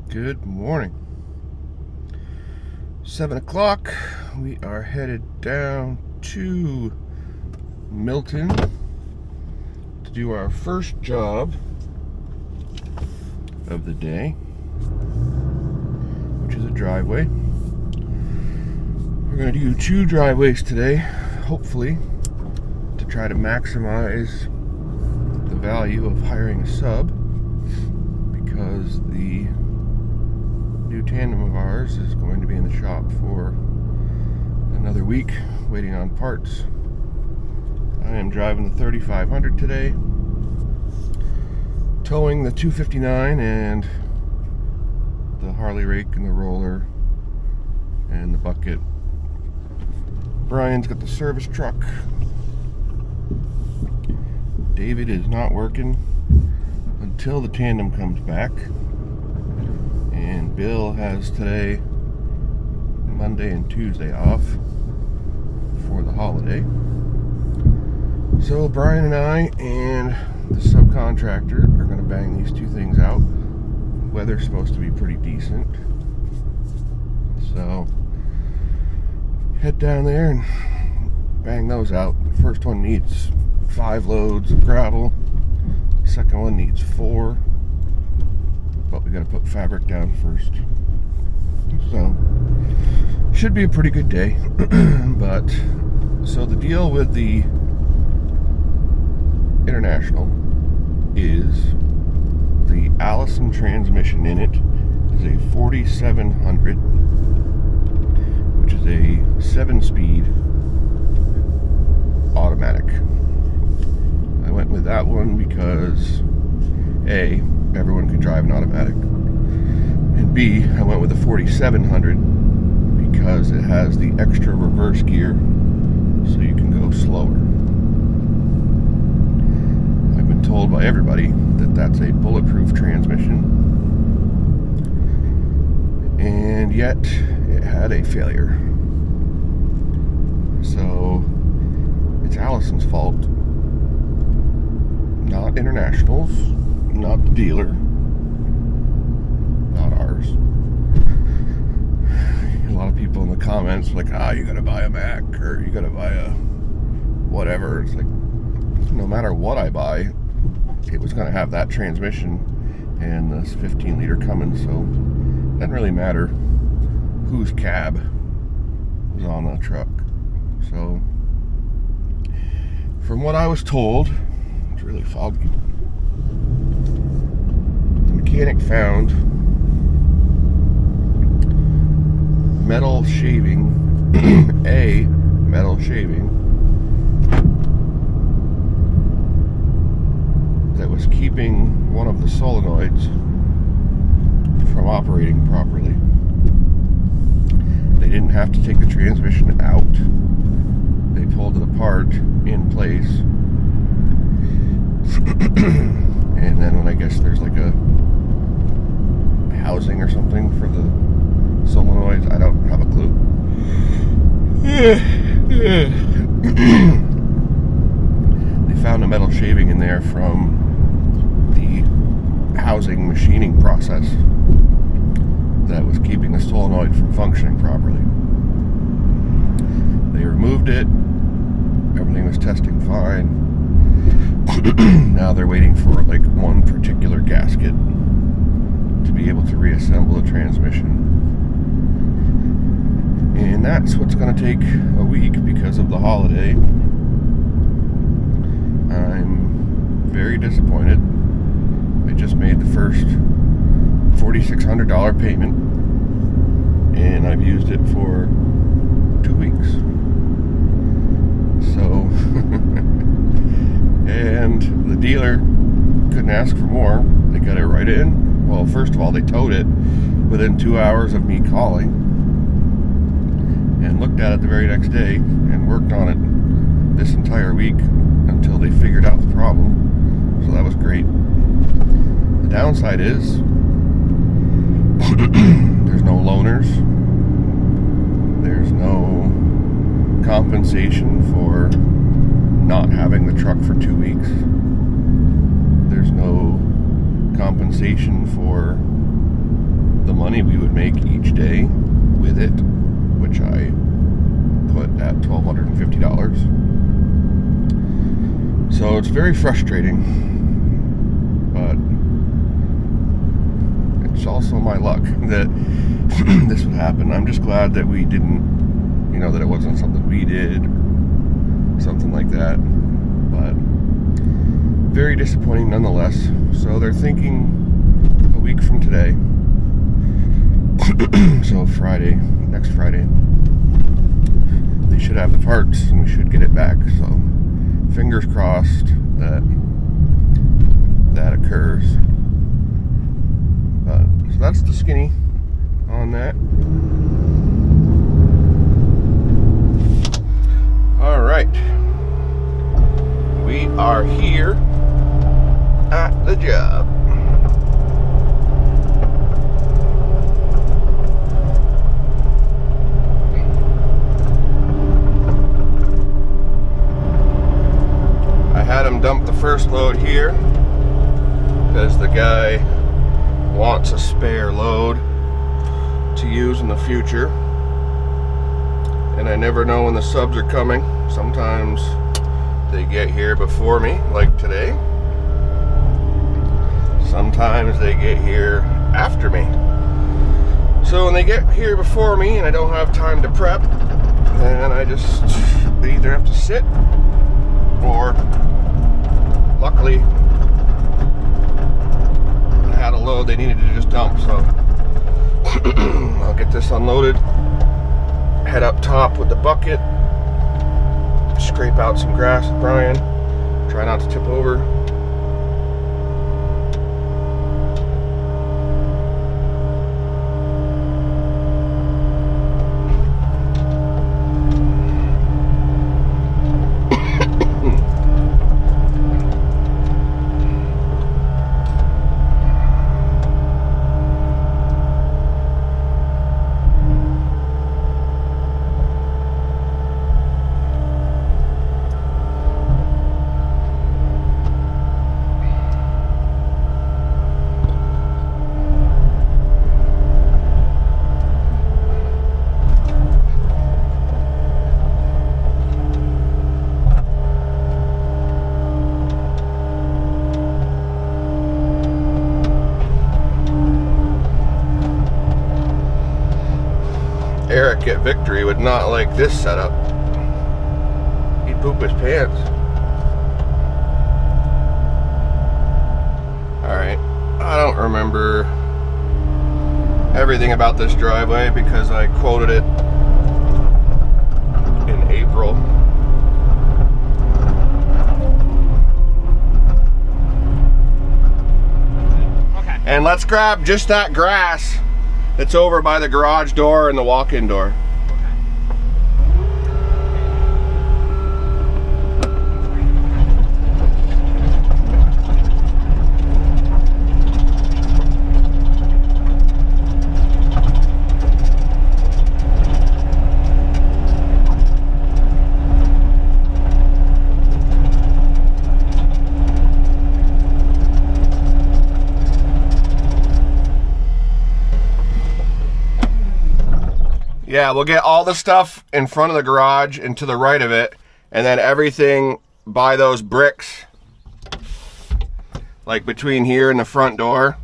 Good morning. 7 o'clock. We are headed down to Milton to do our first job of the day, which is a driveway. We're going to do 2 driveways today, hopefully, to try to maximize the value of hiring a sub, because the new tandem of ours is going to be in the shop for another week waiting on parts. I am driving the 3500 today, towing the 259 and the Harley rake and the roller and the bucket. Brian's got the service truck. David is not working until the tandem comes back. And Bill has today, Monday and Tuesday, off for the holiday. So Brian and I and the subcontractor are going to bang these 2 things out. Weather's supposed to be pretty decent, so head down there and bang those out. The first one needs 5 loads of gravel. The second one needs 4. But we got to put fabric down first. So should be a pretty good day. But so the deal with the International is the Allison transmission in it is a 4700, which is a 7-speed automatic. I went with that one because A, everyone can drive an automatic, and B, I went with the 4700 because it has the extra reverse gear so you can go slower. I've been told by everybody that that's a bulletproof transmission, and yet it had a failure. So it's Allison's fault, not International's, not the dealer, not ours. A lot of people in the comments like, you gotta buy a Mac, or you gotta buy a whatever. It's like, no matter what I buy, it was gonna have that transmission and this 15-liter Cummins, so it doesn't really matter whose cab was on the truck. So from what I was told, it's really foggy. Mechanic found metal shaving, a metal shaving that was keeping one of the solenoids from operating properly. They didn't have to take the transmission out. They pulled it apart in place. And then when I guess there's like a housing or something for the solenoids, I don't have a clue. They found a metal shaving in there from the housing machining process that was keeping the solenoid from functioning properly. They removed it. Everything was testing fine. Now they're waiting for like one particular gasket to be able to reassemble the transmission, and that's what's going to take a week because of the holiday. I'm very disappointed. I just made the first $4,600 payment, and I've used it for 2 weeks. So and the dealer couldn't ask for more. They got it right in. Well, first of all, they towed it within 2 hours of me calling, and looked at it the very next day, and worked on it this entire week until they figured out the problem. So that was great. The downside is there's no loaners. There's no compensation for not having the truck for 2 weeks. There's no compensation for the money we would make each day with it, which I put at $1,250. So it's very frustrating, but it's also my luck that this would happen. I'm just glad that we didn't, that it wasn't something we did, or something like that, but very disappointing nonetheless. So they're thinking a week from today, so next Friday, they should have the parts and we should get it back. So fingers crossed that occurs. But so that's the skinny on that. All right, we are here at the job. I had him dump the first load here because the guy wants a spare load to use in the future, and I never know when the subs are coming. Sometimes they get here before me, like today. Sometimes they get here after me. So when they get here before me and I don't have time to prep, then I just either have to sit, or luckily I had a load they needed to just dump, so I'll get this unloaded, head up top with the bucket, scrape out some grass with Brian, try not to tip over. Eric at Victory would not like this setup. He'd poop his pants. Alright, I don't remember everything about this driveway because I quoted it in April. Okay. And let's grab just that grass that's over by the garage door and the walk-in door. Yeah, we'll get all the stuff in front of the garage and to the right of it, and then everything by those bricks, like between here and the front door.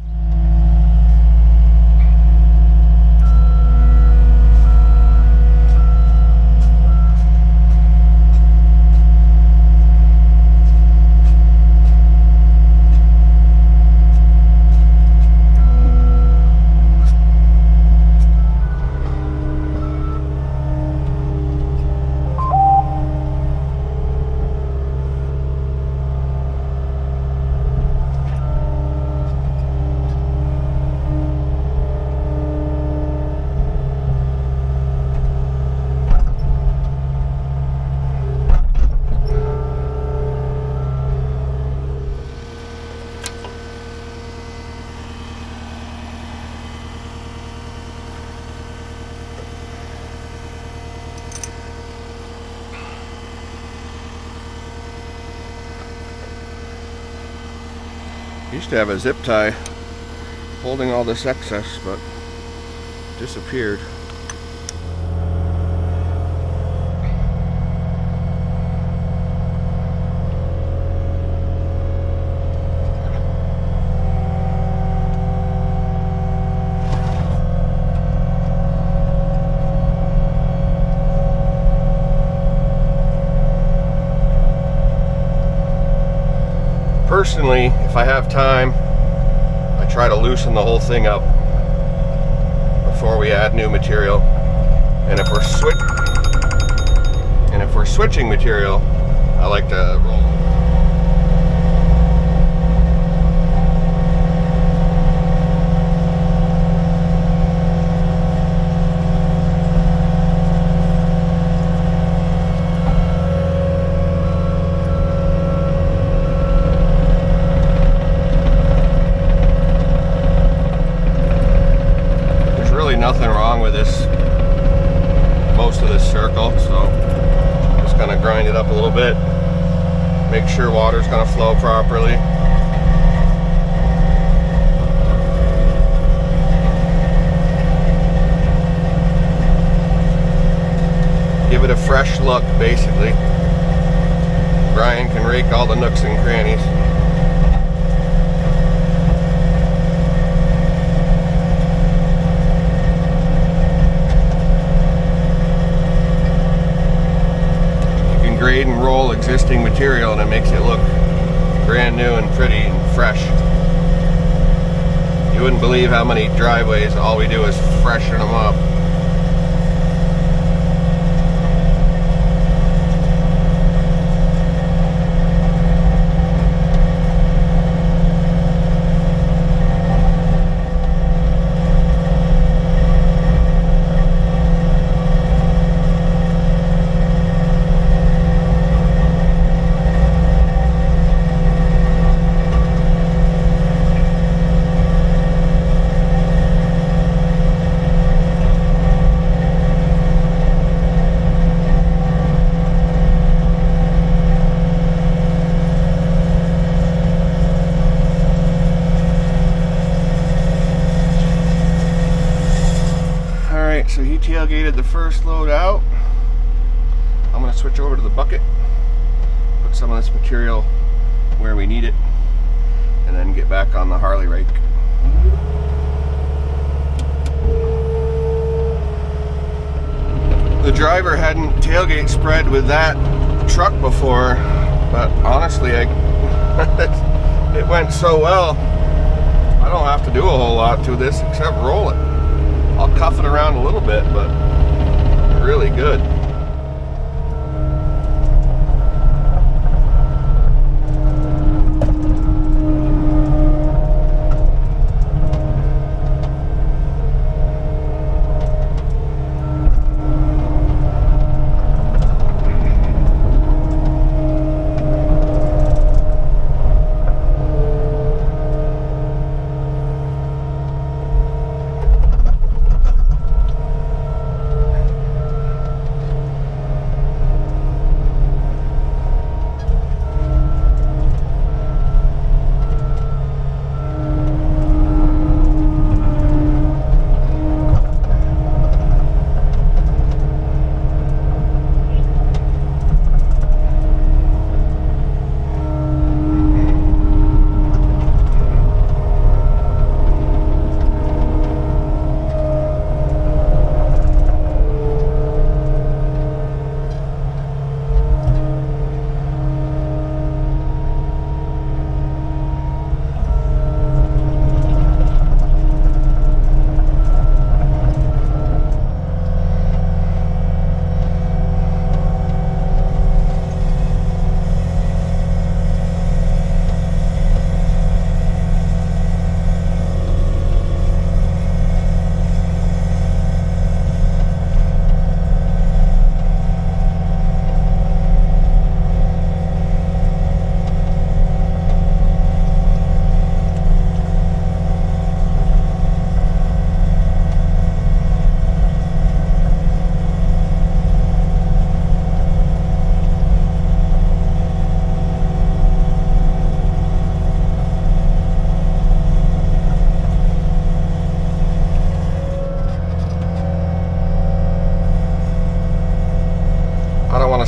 Used to have a zip tie holding all this excess, but disappeared. Personally, if I have time, I try to loosen the whole thing up before we add new material. And if we're switching material, I like to roll. Nothing wrong with this, most of this circle, so I'm just gonna grind it up a little bit, make sure water's gonna flow properly. Give it a fresh look, basically. Brian can rake all the nooks and crannies. Grade and roll existing material and it makes it look brand new and pretty and fresh. You wouldn't believe how many driveways all we do is freshen them up. So he tailgated the first load out. I'm going to switch over to the bucket, put some of this material where we need it, and then get back on the Harley rake. The driver hadn't tailgate spread with that truck before, but honestly, it went so well. I don't have to do a whole lot to this except roll it. I'll cuff it around a little bit, but really good.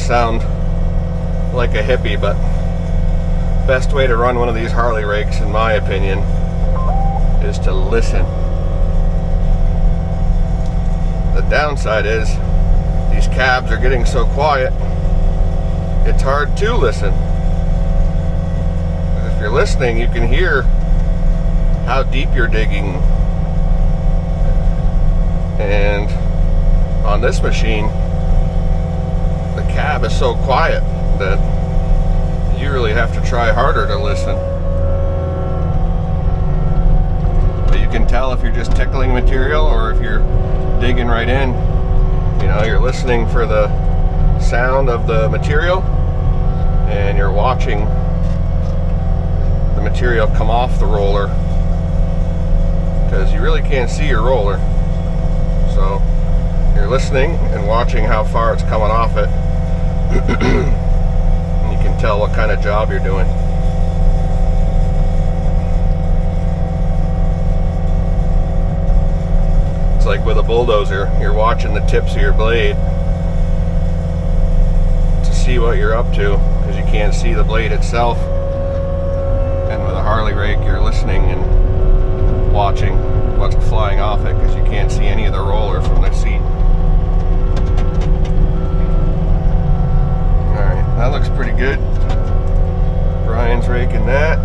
sound like a hippie, but best way to run one of these Harley rakes, in my opinion, is to listen. The downside is these cabs are getting so quiet, it's hard to listen. If you're listening, you can hear how deep you're digging. And on this machine, the cab is so quiet that you really have to try harder to listen. But you can tell if you're just tickling material or if you're digging right in. You know, you're listening for the sound of the material and you're watching the material come off the roller, because you really can't see your roller. So you're listening and watching how far it's coming off it. And you can tell what kind of job you're doing. It's like with a bulldozer, you're watching the tips of your blade to see what you're up to, because you can't see the blade itself. And with a Harley rake, you're listening and watching what's flying off it, because you can't see any of the roller from the seat. Alright, that looks pretty good. Brian's raking that.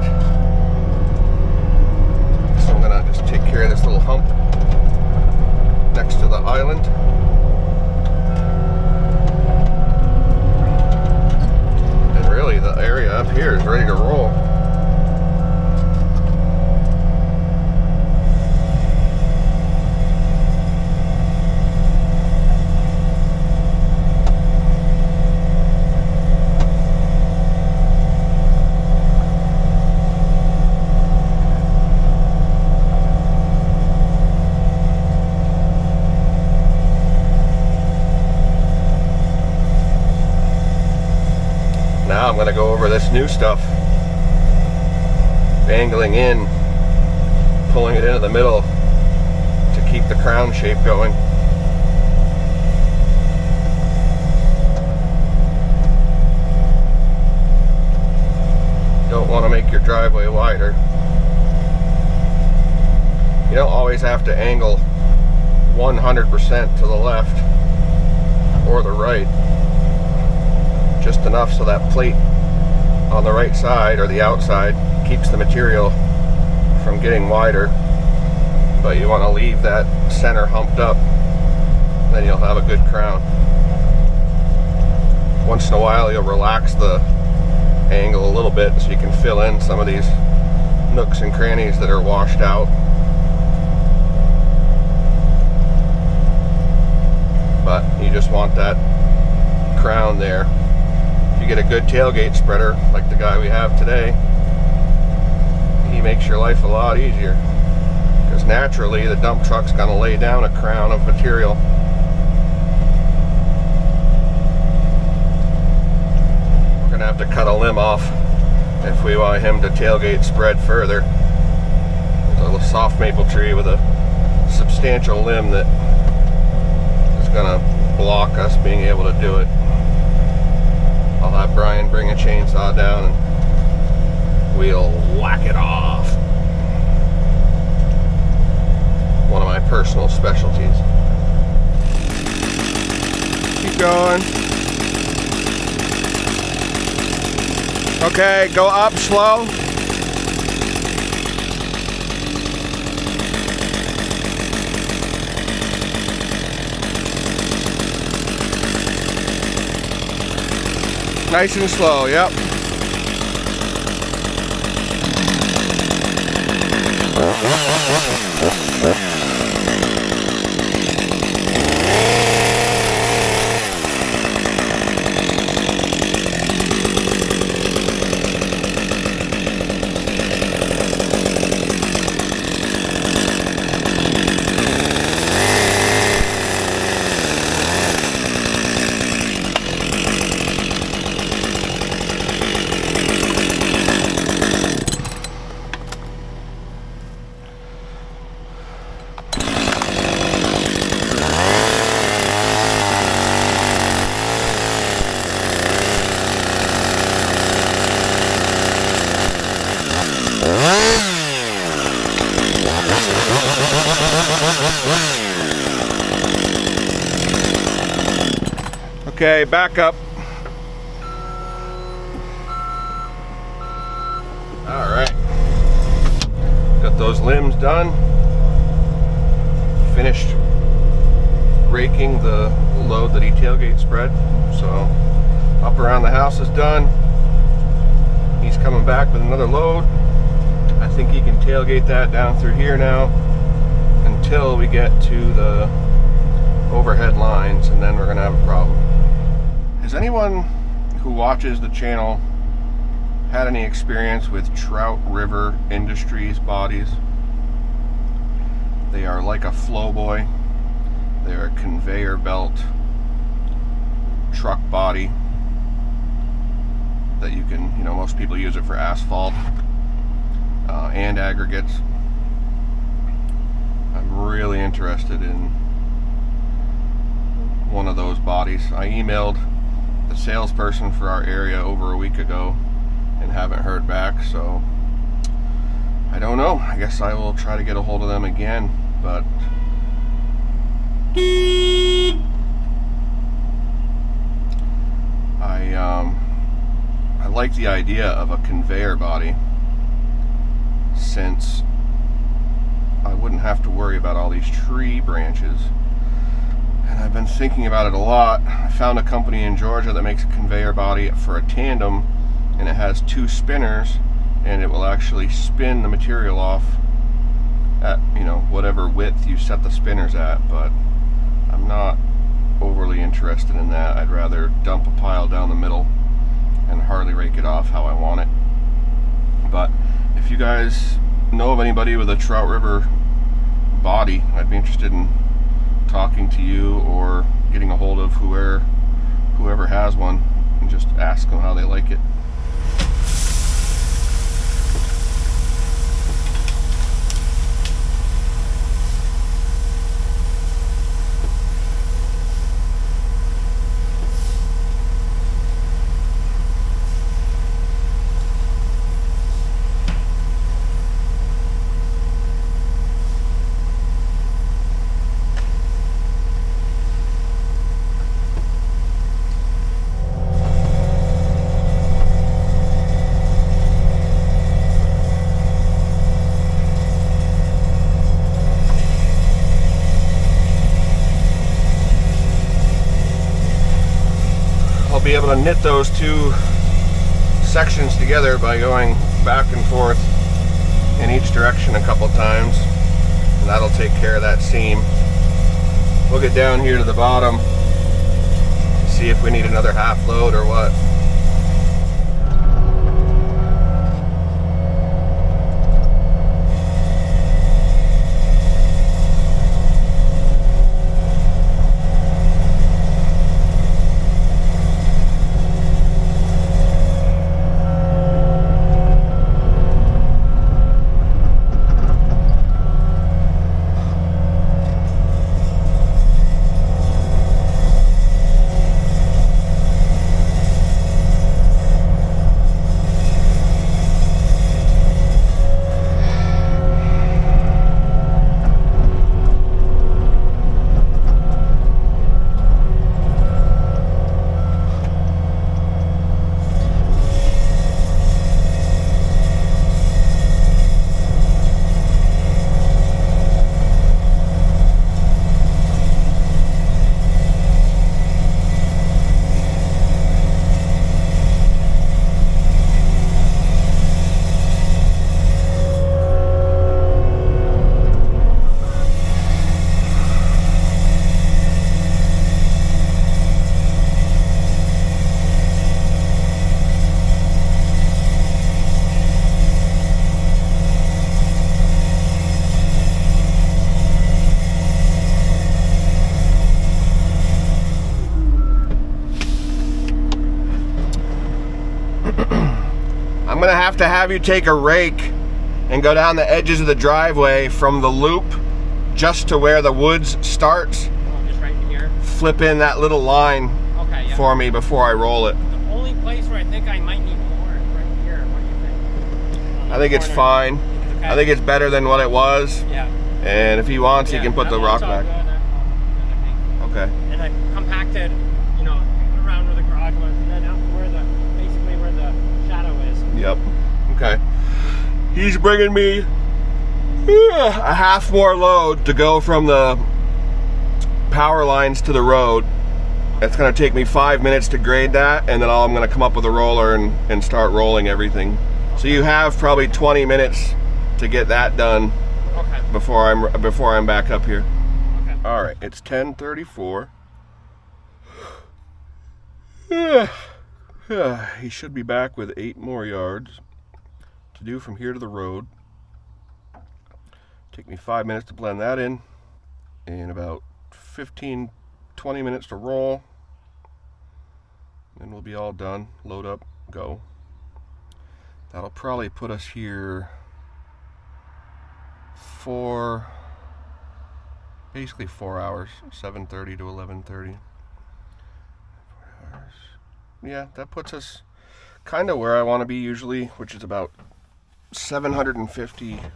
So I'm gonna just take care of this little hump next to the island. And really the area up here is ready to roll. Now I'm going to go over this new stuff. Angling in, pulling it into the middle to keep the crown shape going. Don't want to make your driveway wider. You don't always have to angle 100% to the left or the right. Just enough so that plate on the right side or the outside keeps the material from getting wider, but you want to leave that center humped up, then you'll have a good crown. Once in a while you'll relax the angle a little bit so you can fill in some of these nooks and crannies that are washed out. But you just want that crown there. You get a good tailgate spreader like the guy we have today, he makes your life a lot easier, because naturally the dump truck's going to lay down a crown of material. We're going to have to cut a limb off if we want him to tailgate spread further. There's a soft maple tree with a substantial limb that is going to block us being able to do it. I'll have Brian bring a chainsaw down and we'll whack it off. One of my personal specialties. Keep going. Okay, go up slow. Nice and slow, yep. Okay, back up. Alright. Got those limbs done. Finished raking the load that he tailgate spread. So up around the house is done. He's coming back with another load. I think he can tailgate that down through here now until we get to the overhead lines, and then we're gonna have a problem. Has anyone who watches the channel had any experience with Trout River Industries bodies? They are like a flow boy. They're a conveyor belt truck body that you can, you know, most people use it for asphalt and aggregates. I'm really interested in one of those bodies. I emailed the salesperson for our area over a week ago and haven't heard back, so I don't know. I guess I will try to get a hold of them again, but I like the idea of a conveyor body, since I wouldn't have to worry about all these tree branches. And I've been thinking about it a lot. I found a company in Georgia that makes a conveyor body for a tandem, and it has 2 spinners, and it will actually spin the material off at, you know, whatever width you set the spinners at. But I'm not overly interested in that. I'd rather dump a pile down the middle and hardly rake it off how I want it. But if you guys know of anybody with a Trout River body, I'd be interested in talking to you or getting a hold of whoever has one and just ask them how they like it. Be able to knit those 2 sections together by going back and forth in each direction a couple times, and that'll take care of that seam. We'll get down here to the bottom, see if we need another half load or what. I'm gonna have to have you take a rake and go down the edges of the driveway from the loop just to where the woods starts. Oh, just right in here? Flip in that little line for me before I roll it. The only place where I think I might need more is right here. What do you think? I think it's fine. Okay. I think it's better than what it was. Yeah. And if he wants, he can put the rock that's all back. good. Okay. And I compacted, you know, around where the garage was, and then out where basically where the shadow is. Yep. Okay. He's bringing me a half more load to go from the power lines to the road. It's going to take me 5 minutes to grade that, and then I'm going to come up with a roller and start rolling everything. So you have probably 20 minutes to get that done. Okay. Before I'm back up here. Okay. All right, it's 10:34. He should be back with 8 more yards to do from here to the road. Take me 5 minutes to blend that in, and about 15-20 minutes to roll. Then we'll be all done. Load up, go. That'll probably put us here for basically 4 hours, 7:30 to 11:30. 4 hours. Yeah, that puts us kind of where I want to be usually, which is about $750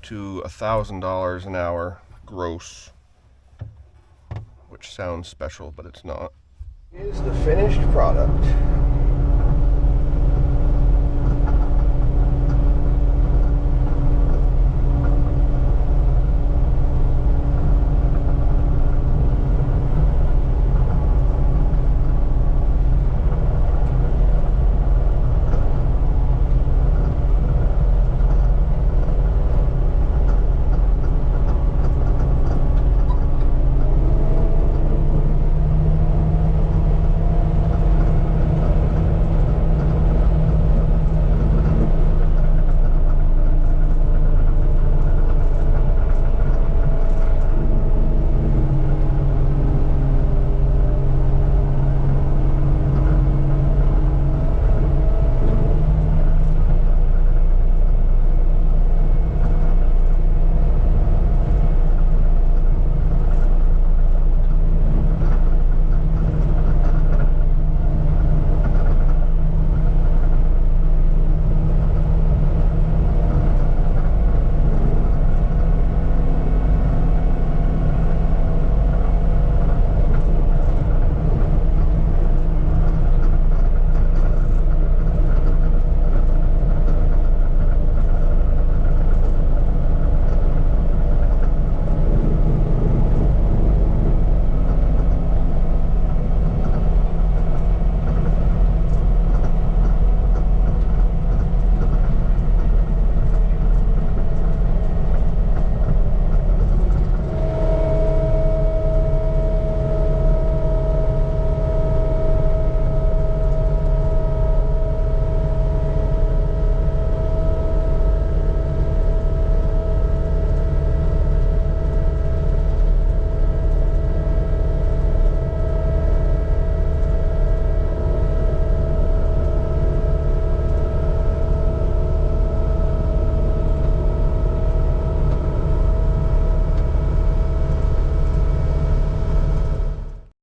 to $1,000 an hour gross, which sounds special, but it's not. Here's the finished product.